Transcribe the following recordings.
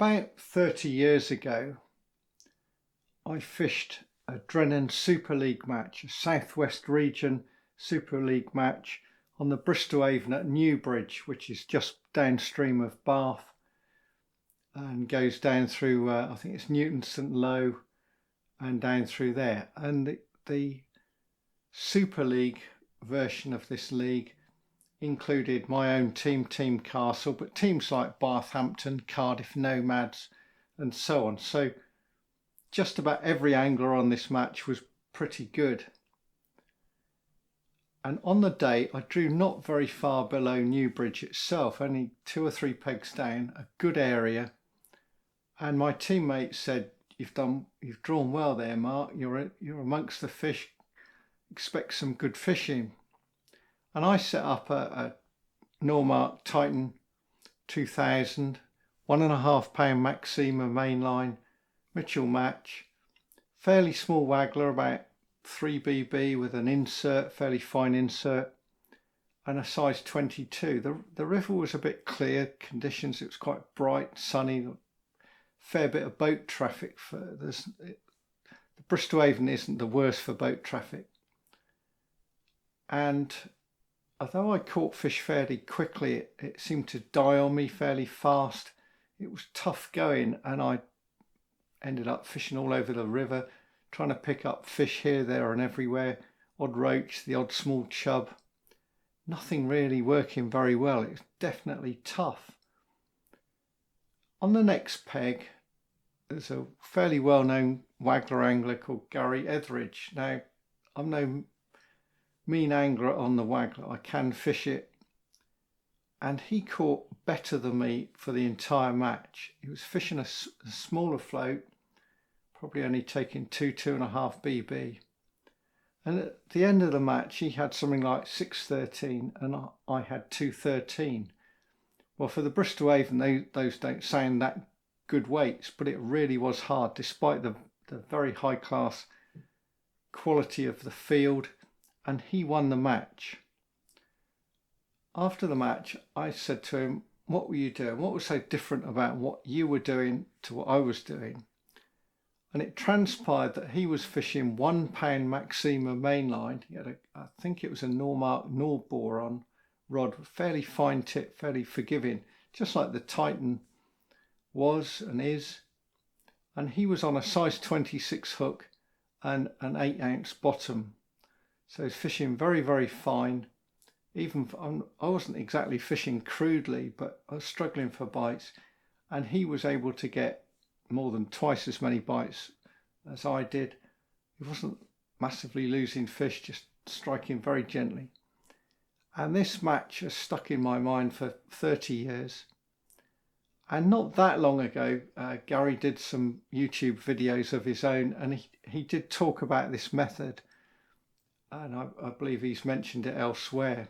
About 30 years ago, I fished a Drennan Super League match, a Southwest Region Super League match on the Bristol Avon at Newbridge, which is just downstream of Bath and goes down through, I think it's Newton St Low and down through there. And the Super League version of this league included my own team, Team Castle, but teams like Barthampton, Cardiff Nomads and so on. So just about every angler on this match was pretty good. And on the day I drew not very far below Newbridge itself, only 2 or 3 pegs down, a good area. And my teammate said, you've drawn well there, Mark, you're amongst the fish, expect some good fishing. And I set up a Normark Titan 2000, 1.5 pound Maxima mainline Mitchell match, fairly small Waggler, about 3 BB with an insert, fairly fine insert, and a size 22. The river was a bit clear conditions, it was quite bright, sunny, fair bit of boat traffic. The Bristol Avon isn't the worst for boat traffic. And although I caught fish fairly quickly, it seemed to die on me fairly fast. It was tough going, and I ended up fishing all over the river, trying to pick up fish here, there and everywhere, odd roach, the odd small chub. Nothing really working very well. It was definitely tough. On the next peg, there's a fairly well-known Waggler angler called Gary Etheridge. Now, I'm no mean angler on the Waggler, I can fish it, and he caught better than me for the entire match. He was fishing a smaller float, probably only taking 2.5 BB, and at the end of the match he had something like 6.13 and I had 2.13. Well, for the Bristol Avon, those don't sound that good weights, but it really was hard despite the very high class quality of the field. And he won the match. After the match, I said to him, what were you doing? What was so different about what you were doing to what I was doing? And it transpired that he was fishing 1 pound Maxima mainline. He had I think it was a Normark Norboron rod, fairly fine tip, fairly forgiving, just like the Titan was and is. And he was on a size 26 hook and an 8-ounce bottom. So he's fishing very, very fine. Even I wasn't exactly fishing crudely, but I was struggling for bites, and he was able to get more than twice as many bites as I did. He wasn't massively losing fish, just striking very gently. And this match has stuck in my mind for 30 years. And not that long ago, Gary did some YouTube videos of his own, and he did talk about this method. And I believe he's mentioned it elsewhere.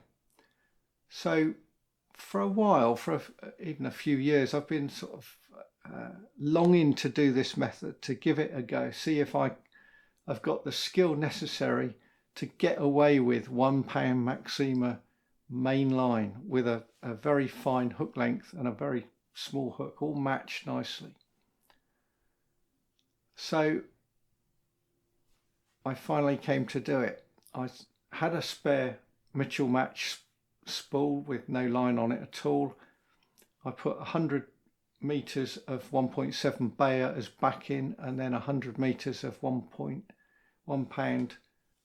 So for a while, even a few years, I've been sort of longing to do this method, to give it a go, see if I've got the skill necessary to get away with 1 pound Maxima main line with a very fine hook length and a very small hook, all matched nicely. So I finally came to do it. I had a spare Mitchell match spool with no line on it at all. I put 100 meters of 1.7 Bayer as backing, and then 100 meters of 1.1 pound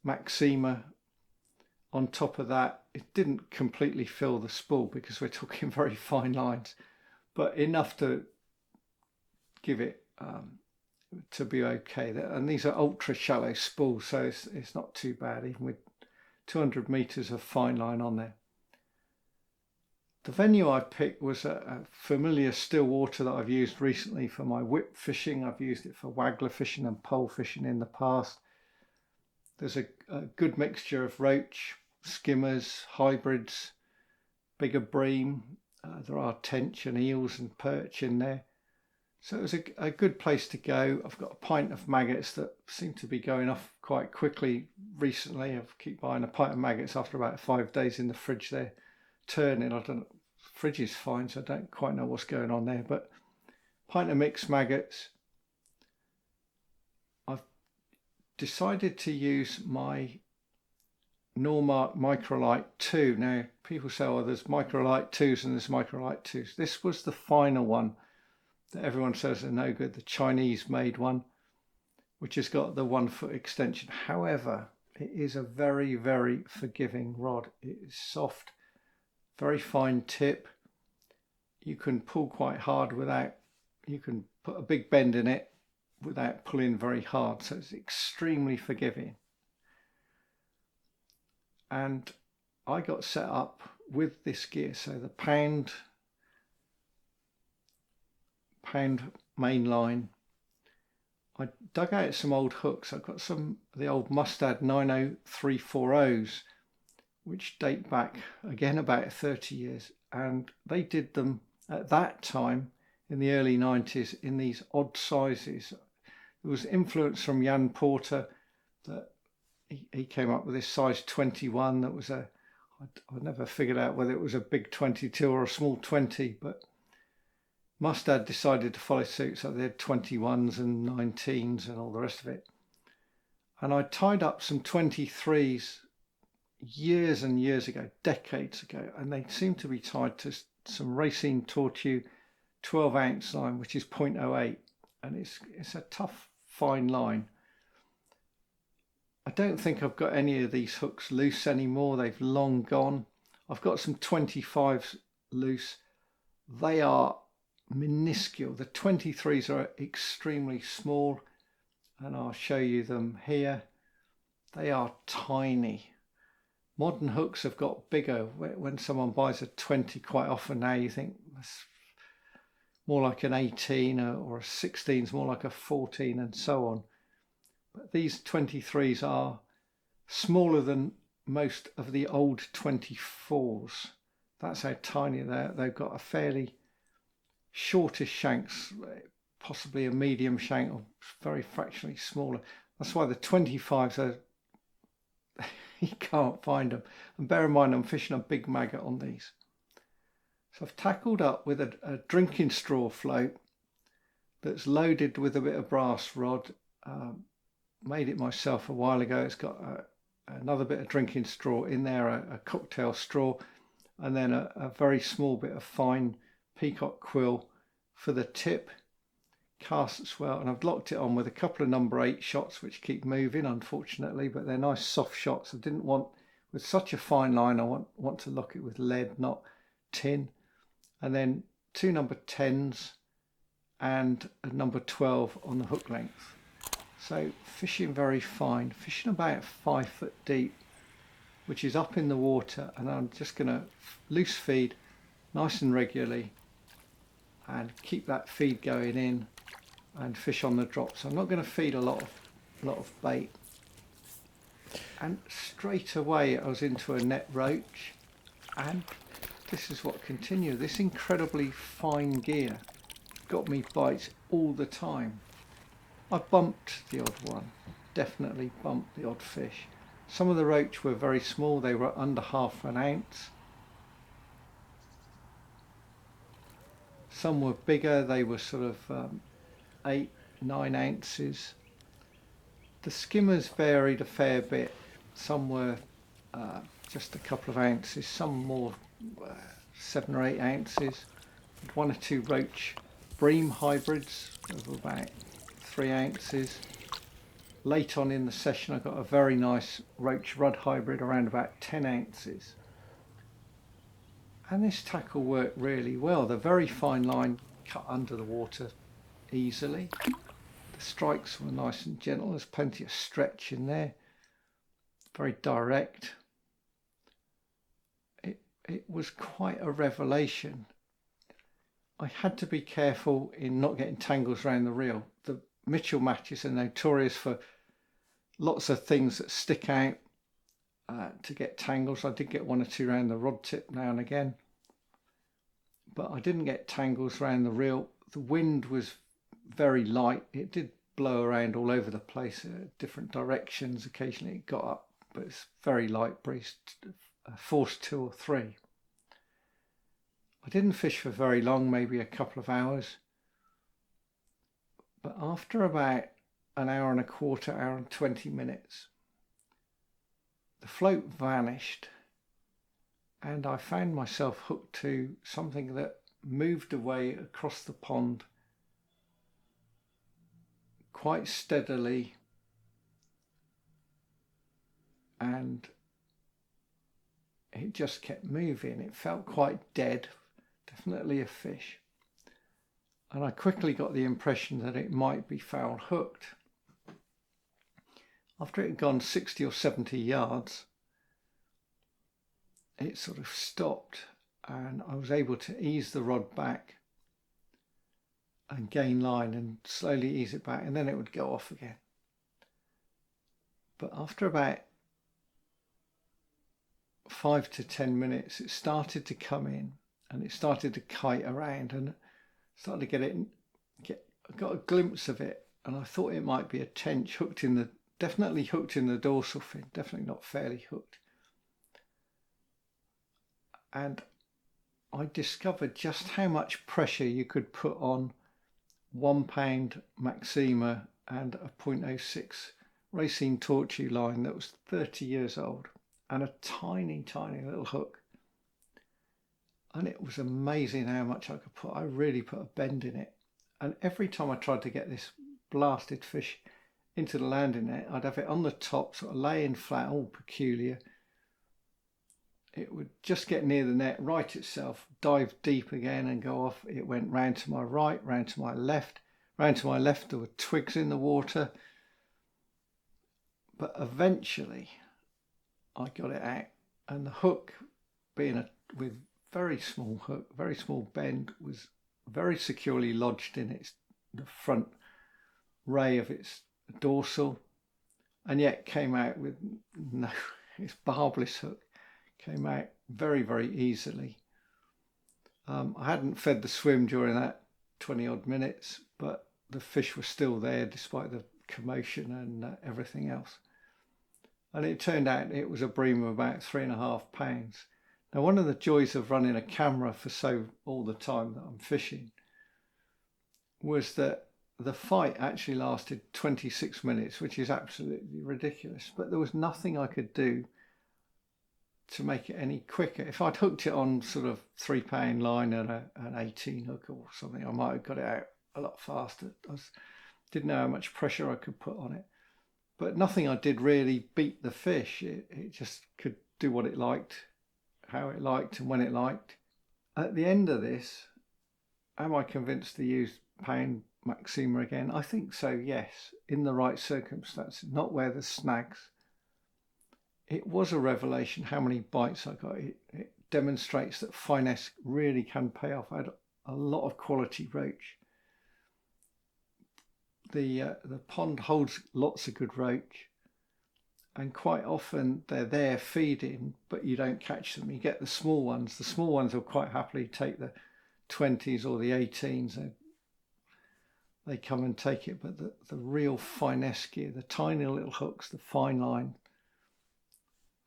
Maxima on top of that. It didn't completely fill the spool because we're talking very fine lines, but enough to give it to be okay. And these are ultra shallow spools, so it's not too bad, even with 200 meters of fine line on there. The venue I picked was a familiar still water that I've used recently for my whip fishing. I've used it for Waggler fishing and pole fishing in the past. There's a good mixture of roach, skimmers, hybrids, bigger bream. There are tench and eels and perch in there. So it was a good place to go. I've got a pint of maggots that seem to be going off quite quickly recently. I keep buying a pint of maggots after about 5 days in the fridge there, turning. Fridge is fine, so I don't quite know what's going on there. But pint of mixed maggots. I've decided to use my Normark Microlite II. Now, people say, oh, there's Microlite 2s and there's Microlite 2s. This was the final one that everyone says are no good, the Chinese made one, which has got the 1 foot extension. However, it is a very, very forgiving rod. It is soft, very fine tip. You can pull quite hard without, you can put a big bend in it without pulling very hard. So it's extremely forgiving. And I got set up with this gear. So the pound main line. I dug out some old hooks. I've got some of the old Mustad 90340s, which date back again about 30 years. And they did them at that time in the early 90s in these odd sizes. There was influence from Jan Porter that he came up with this size 21 that was I never figured out whether it was a big 22 or a small 20, but Mustad decided to follow suit, so they had 21s and 19s and all the rest of it. And I tied up some 23s years and years ago, decades ago, and they seem to be tied to some Racine Tortue 12-ounce line, which is 0.08, and it's a tough, fine line. I don't think I've got any of these hooks loose anymore. They've long gone. I've got some 25s loose. They are minuscule. The 23s are extremely small, and I'll show you them here. They are tiny. Modern hooks have got bigger. When someone buys a 20, quite often now you think that's more like an 18, or a 16 is more like a 14, and so on. But these 23s are smaller than most of the old 24s. That's how tiny they are. They've got a fairly shortish shanks, possibly a medium shank, or very fractionally smaller. That's why the 25s are, you can't find them. And bear in mind, I'm fishing a big maggot on these. So I've tackled up with a drinking straw float that's loaded with a bit of brass rod. Made it myself a while ago. It's got another bit of drinking straw in there, a cocktail straw, and then a very small bit of fine peacock quill for the tip. Casts well, and I've locked it on with a couple of number 8 shots, which keep moving, unfortunately, but they're nice soft shots. I didn't want, with such a fine line, I want to lock it with lead, not tin. And then 2 number 10s and a number 12 on the hook length. So fishing very fine, fishing about 5 foot deep, which is up in the water, and I'm just going to loose feed nice and regularly and keep that feed going in and fish on the drop. So I'm not going to feed a lot of bait. And straight away I was into a net roach, and this is what continued. This incredibly fine gear got me bites all the time. I bumped the odd one, definitely bumped the odd fish. Some of the roach were very small, they were under half an ounce. Some were bigger, they were sort of 8, 9 ounces. The skimmers varied a fair bit. Some were just a couple of ounces, some more 7 or 8 ounces. 1 or 2 roach bream hybrids of about 3 ounces. Late on in the session I got a very nice roach rudd hybrid around about 10 ounces. And this tackle worked really well. The very fine line cut under the water easily. The strikes were nice and gentle. There's plenty of stretch in there. Very direct. It was quite a revelation. I had to be careful in not getting tangles around the reel. The Mitchell matches are notorious for lots of things that stick out to get tangles. I did get 1 or 2 around the rod tip now and again, but I didn't get tangles around the reel. The wind was very light. It did blow around all over the place, different directions. Occasionally it got up, but it's very light breeze, force 2 or 3. I didn't fish for very long, maybe a couple of hours. But after about an hour and a quarter, hour and 20 minutes, the float vanished and I found myself hooked to something that moved away across the pond quite steadily, and it just kept moving. It felt quite dead, definitely a fish. And I quickly got the impression that it might be foul hooked. After it had gone 60 or 70 yards, it sort of stopped and I was able to ease the rod back and gain line and slowly ease it back, and then it would go off again. But after about 5 to 10 minutes, it started to come in and it started to kite around and started to I got a glimpse of it, and I thought it might be a tench definitely hooked in the dorsal fin, definitely not fairly hooked. And I discovered just how much pressure you could put on 1 pound Maxima and a 0.06 Racine Tortue line that was 30 years old and a tiny little hook. And it was amazing how much I could put. I really put a bend in it. And every time I tried to get this blasted fish into the landing net, I'd have it on the top, sort of laying flat, all peculiar. It would just get near the net, right itself, dive deep again and go off. It went round to my right, round to my left. Round to my left, there were twigs in the water. But eventually, I got it out. And the hook, with very small hook, very small bend, was very securely lodged in the front ray of its dorsal, and yet came out with its barbless hook came out very easily. I hadn't fed the swim during that 20 odd minutes, but the fish were still there despite the commotion and everything else. And it turned out it was a bream of about 3.5 pounds. Now, one of the joys of running a camera for all the time that I'm fishing was that the fight actually lasted 26 minutes, which is absolutely ridiculous. But there was nothing I could do to make it any quicker. If I'd hooked it on sort of 3 pound line and an 18 hook or something, I might have got it out a lot faster. I didn't know how much pressure I could put on it. But nothing I did really beat the fish. It just could do what it liked, how it liked and when it liked. At the end of this, am I convinced to use pound Maxima again? I think so, yes, in the right circumstances, not where there's snags. It was a revelation how many bites I got. It demonstrates that finesse really can pay off. I had a lot of quality roach. The pond holds lots of good roach, and quite often they're there feeding, but you don't catch them. You get the small ones. The small ones will quite happily take the 20s or the 18s. They come and take it, but the real finesse gear, the tiny little hooks, the fine line,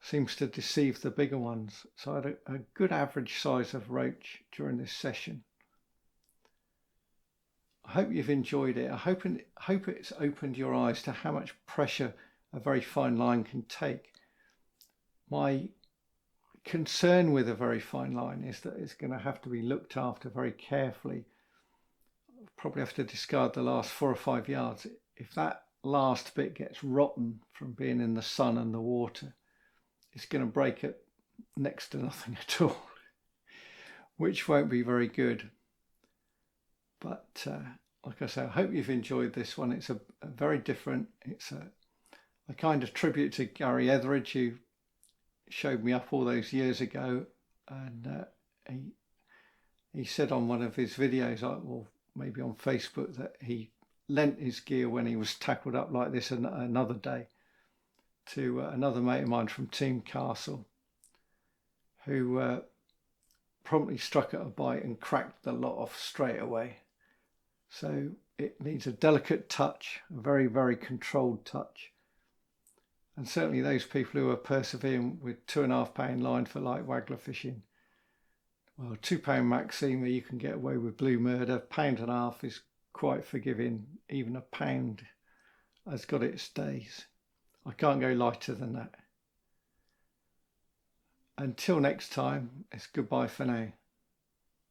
seems to deceive the bigger ones. So I had a good average size of roach during this session. I hope you've enjoyed it. I hope it's opened your eyes to how much pressure a very fine line can take. My concern with a very fine line is that it's going to have to be looked after very carefully. I'll probably have to discard the last 4 or 5 yards. If that last bit gets rotten from being in the sun and the water, it's going to break at next to nothing at all, which won't be very good. But like I say, I hope you've enjoyed this one. It's a very different, it's a kind of tribute to Gary Etheridge, who showed me up all those years ago. And he said on one of his videos, or maybe on Facebook, that he lent his gear when he was tackled up like this another day to another mate of mine from Team Castle, who promptly struck at a bite and cracked the lot off straight away. So it needs a delicate touch, a very controlled touch. And certainly those people who are persevering with 2.5 pound line for light waggler fishing, well, 2 pound Maxima, you can get away with blue murder. 1.5 pounds is quite forgiving. Even £1 has got its days. I can't go lighter than that. Until next time, it's goodbye for now.